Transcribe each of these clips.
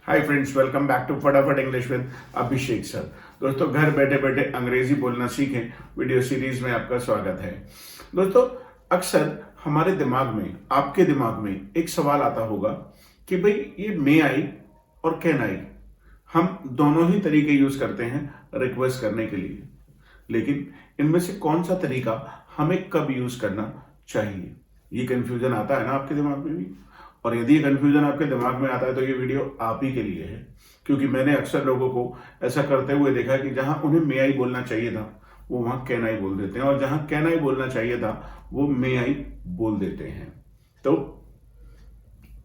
Hi friends, welcome back to Fatafat English with Abhishek sir. दोस्तों, घर बैठे बैठे अंग्रेजी बोलना सीखें वीडियो सीरीज में आपका स्वागत है। दोस्तों, अक्सर हमारे दिमाग में, आपके दिमाग में एक सवाल आता होगा कि भाई ये मे आई और कैन आई, हम दोनों ही तरीके यूज करते हैं रिक्वेस्ट करने के लिए, लेकिन इनमें से कौन सा तरीका हमें कब यूज करना चाहिए, ये कंफ्यूजन आता है ना आपके दिमाग में भी। और यदि ये कंफ्यूजन आपके दिमाग में आता है तो ये वीडियो आप ही के लिए है, क्योंकि मैंने अक्सर लोगों को ऐसा करते हुए देखा है कि जहां उन्हें मे आई बोलना चाहिए था वो वहां कैन आई बोल देते हैं, और जहां कैन आई बोलना चाहिए था वो मे आई बोल देते हैं। तो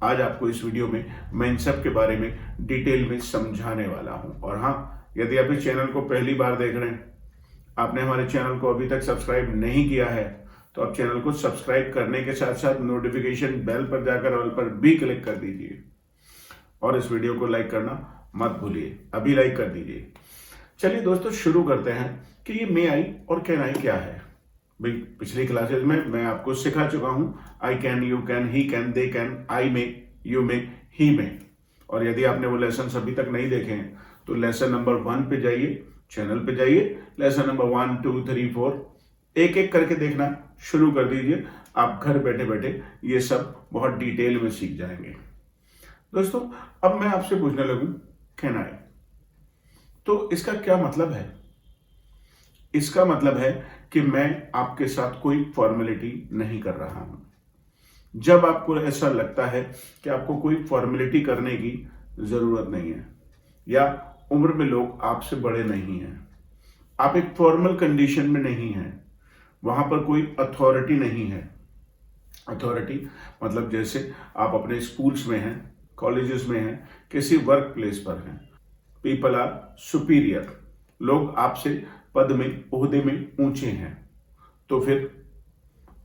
आज आपको इस वीडियो में मैं इन सब के बारे में डिटेल में समझाने वाला हूं। और हाँ, यदि आप इस चैनल को पहली बार देख रहे हैं, आपने हमारे चैनल को अभी तक सब्सक्राइब नहीं किया है, तो आप चैनल को सब्सक्राइब करने के साथ साथ नोटिफिकेशन बेल पर जाकर ऑल पर भी क्लिक कर दीजिए, और इस वीडियो को लाइक करना मत भूलिए, अभी लाइक कर दीजिए। चलिए दोस्तों, शुरू करते हैं कि ये मे आई और कैन आई क्या है। भाई, पिछली क्लासेस में मैं आपको सिखा चुका हूं I can, you can, he can, they can, I may, you में, ही में। और यदि आपने वो लेसन अभी तक नहीं देखे हैं तो लेसन नंबर 1 पे जाइए, चैनल पे जाइए, लेसन नंबर 1, 2, 3, 4 एक एक करके देखना शुरू कर दीजिए। आप घर बैठे बैठे ये सब बहुत डिटेल में सीख जाएंगे। दोस्तों, अब मैं आपसे पूछने लगूं कैन आई, तो इसका क्या मतलब है। इसका मतलब है कि मैं आपके साथ कोई फॉर्मेलिटी नहीं कर रहा हूं। जब आपको ऐसा लगता है कि आपको कोई फॉर्मेलिटी करने की जरूरत नहीं है, या उम्र में लोग आपसे बड़े नहीं हैं, आप एक फॉर्मल कंडीशन में नहीं हैं, वहां पर कोई अथॉरिटी नहीं है। अथॉरिटी मतलब जैसे आप अपने स्कूल्स में हैं, कॉलेजेस में हैं, किसी वर्क प्लेस पर हैं, पीपल आर सुपीरियर, लोग आपसे पद में, ओहदे में ऊंचे हैं, तो फिर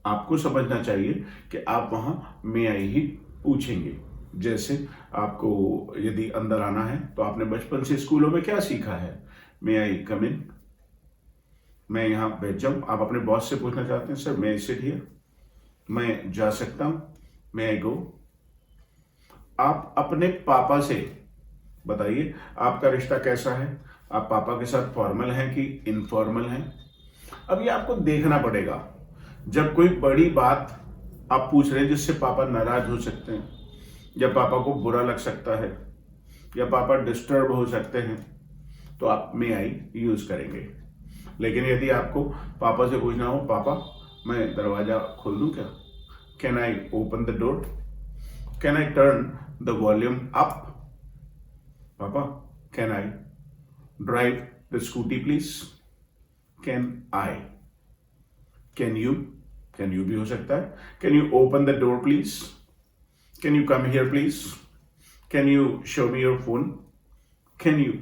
आपको समझना चाहिए कि आप वहां मे आई ही पूछेंगे। जैसे आपको यदि अंदर आना है तो आपने बचपन से स्कूलों में क्या सीखा है, मे आई कम इन, मैं यहां बैठ जाऊं। आप अपने बॉस से पूछना चाहते हैं, सर मैं सिट हियर, मैं जा सकता हूं, मे आई गो। आप अपने पापा से बताइए आपका रिश्ता कैसा है, आप पापा के साथ फॉर्मल हैं कि इनफॉर्मल हैं। अब ये आपको देखना पड़ेगा। जब कोई बड़ी बात आप पूछ रहे हैं जिससे पापा नाराज हो सकते हैं, या पापा को बुरा लग सकता है, या पापा डिस्टर्ब हो सकते हैं, तो आप मे आई यूज करेंगे। लेकिन यदि आपको पापा से पूछना हो, पापा मैं दरवाजा खोल दूं क्या, can I open the door, can I turn the volume up, पापा can I drive the scooty please, can I, can you भी हो सकता है, can you open the door please, can you come here please, can you show me your phone, can you.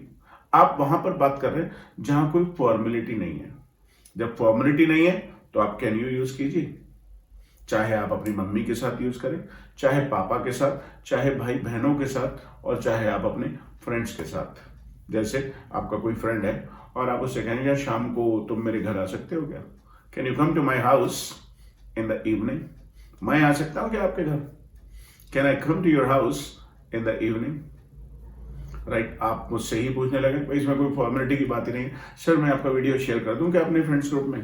आप वहां पर बात कर रहे हैं जहां कोई फॉर्मेलिटी नहीं है। जब फॉर्मेलिटी नहीं है तो आप कैन यू यूज कीजिए, चाहे आप अपनी मम्मी के साथ यूज करें, चाहे पापा के साथ, चाहे भाई बहनों के साथ, और चाहे आप अपने फ्रेंड्स के साथ। जैसे आपका कोई फ्रेंड है और आप उससे कहेंगे यार शाम को तुम मेरे घर आ सकते हो क्या, can you come to my house in the evening, मैं आ सकता हूं क्या आपके घर, can I come to your house in the evening, right. आप मुझसे ही पूछने लगे, भाई इसमें कोई फॉर्मेलिटी की बात ही नहीं। सर मैं आपका वीडियो शेयर कर दूं क्या अपने फ्रेंड्स ग्रुप में,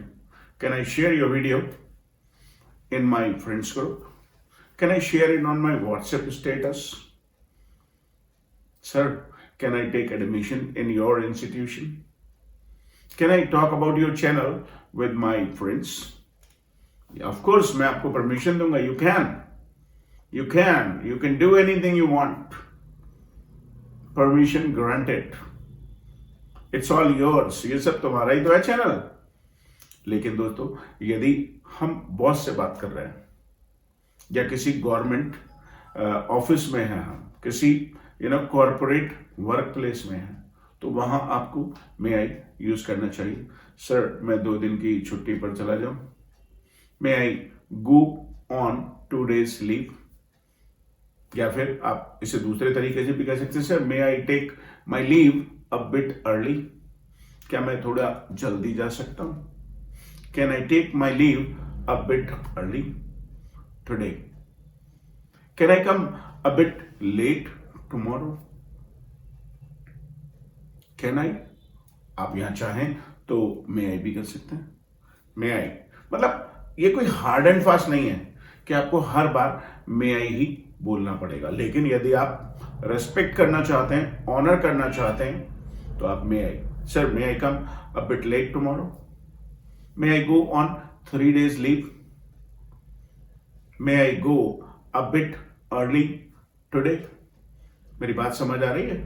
can I share your video in my friends group, can I share it on my WhatsApp status, sir can I take admission in your institution, can I talk about your channel with my friends. Of course मैं आपको permission दूंगा, you can do anything you want, permission granted, it's all yours, ये सब तुम्हारा ही तो है channel. लेकिन दोस्तों, यदि हम बॉस से बात कर रहे हैं, या किसी गवर्नमेंट ऑफिस में हैं, हम किसी कॉर्पोरेट वर्क प्लेस में हैं, तो वहां आपको मे आई यूज करना चाहिए। सर मैं 2 दिन की छुट्टी पर चला जाऊं, मे I go on 2 days leave. या फिर आप इसे दूसरे तरीके से भी कह सकते हैं, sir may I take my leave a bit early, क्या मैं थोड़ा जल्दी जा सकता हूं, can I take my leave a bit early today, can I come a bit late tomorrow, can I, आप यहां चाहें तो मे आई भी कर सकते हैं। मे आई मतलब ये कोई हार्ड एंड फास्ट नहीं है कि आपको हर बार मे आई ही बोलना पड़ेगा, लेकिन यदि आप रेस्पेक्ट करना चाहते हैं, ऑनर करना चाहते हैं, तो आप may I, sir may I come a bit late tomorrow, may I go on 3 days leave, may I go a bit early today. मेरी बात समझ आ रही है?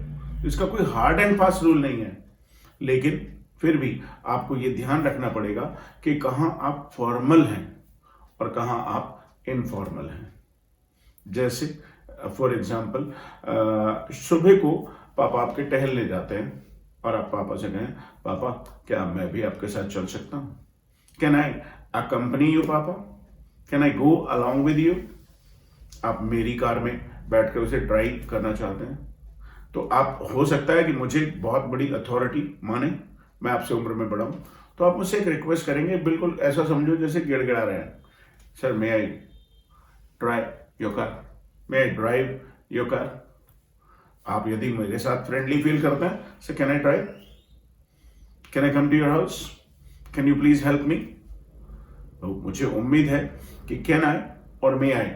इसका कोई हार्ड एंड फास्ट रूल नहीं है, लेकिन फिर भी आपको यह ध्यान रखना पड़ेगा कि कहां आप फॉर्मल हैं और कहां आप इनफॉर्मल हैं। जैसे फॉर एग्जाम्पल सुबह को पापा आपके टहलने जाते हैं और आप पापा से कहें, पापा क्या मैं भी आपके साथ चल सकता हूं? कैन आई अकम्पनी यू पापा? Can I go along with you? आप मेरी कार में बैठकर उसे ड्राइव करना चाहते हैं, तो आप हो सकता है कि मुझे बहुत बड़ी अथॉरिटी माने, मैं आपसे उम्र में बड़ा हूं, तो आप मुझसे एक रिक्वेस्ट करेंगे, बिल्कुल ऐसा समझो जैसे गिड़गिड़ा रहे हैं, sir may I drive your car, may I drive your car. आप यदि मेरे साथ फ्रेंडली फील करते हैं, sir can I drive, can I come to your house, can you please help me. तो मुझे उम्मीद है कि कैन आई और मे आई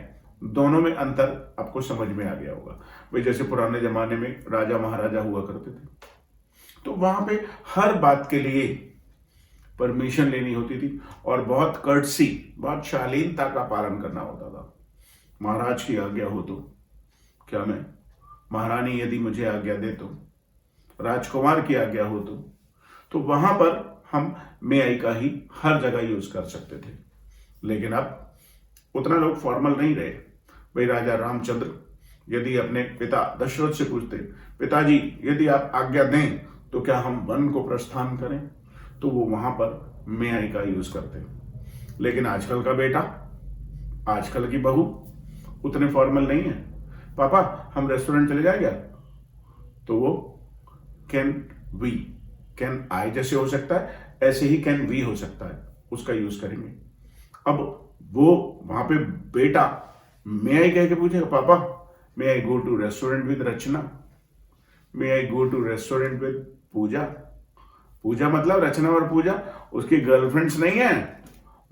दोनों में अंतर आपको समझ में आ गया होगा। भाई जैसे पुराने जमाने में राजा महाराजा हुआ करते थे, तो वहां पे हर बात के लिए परमिशन लेनी होती थी और बहुत कर्टसी, बहुत शालीनता का पालन करना होता था। महाराज की आज्ञा हो तो क्या मैं, महारानी यदि मुझे आज्ञा दे तो, राजकुमार की आज्ञा हो तो वहां पर हम मे आई का ही हर जगह यूज कर सकते थे। लेकिन अब उतना लोग फॉर्मल नहीं रहे। भाई राजा रामचंद्र यदि अपने पिता दशरथ से पूछते, पिताजी यदि आप आज्ञा दें तो क्या हम वन को प्रस्थान करें, तो वो वहां पर मे आई का यूज करते। लेकिन आजकल का बेटा, आजकल की बहू उतने फॉर्मल नहीं है। पापा हम रेस्टोरेंट चले जाए क्या, तो वो कैन वी, कैन आई जैसे हो सकता है ऐसे ही कैन वी हो सकता है, उसका यूज करेंगे। अब वो वहां पे बेटा मे आई कह के पूछेगा, पापा may I go to restaurant with Rachna, may I go to restaurant with Pooja. Pooja मतलब रचना और पूजा उसकी गर्लफ्रेंड्स नहीं है,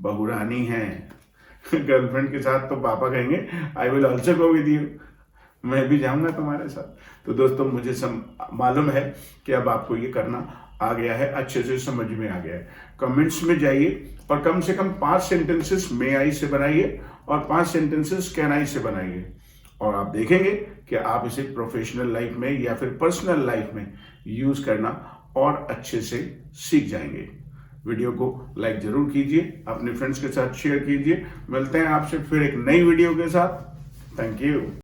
बहुरानी है। गर्लफ्रेंड के साथ तो पापा कहेंगे I will also go with you, मैं भी जाऊंगा तुम्हारे साथ। तो दोस्तों मुझे मालूम है कि अब आपको ये करना आ गया है, अच्छे से समझ में आ गया है। कमेंट्स में जाइए और कम से कम 5 सेंटेंसेस मे आई से बनाइए और 5 सेंटेंसेस कैन आई से बनाइए, और आप देखेंगे कि आप इसे प्रोफेशनल लाइफ में या फिर पर्सनल लाइफ में यूज करना और अच्छे से सीख जाएंगे। वीडियो को लाइक जरूर कीजिए, अपने फ्रेंड्स के साथ शेयर कीजिए। मिलते हैं आपसे फिर एक नई वीडियो के साथ। Thank you.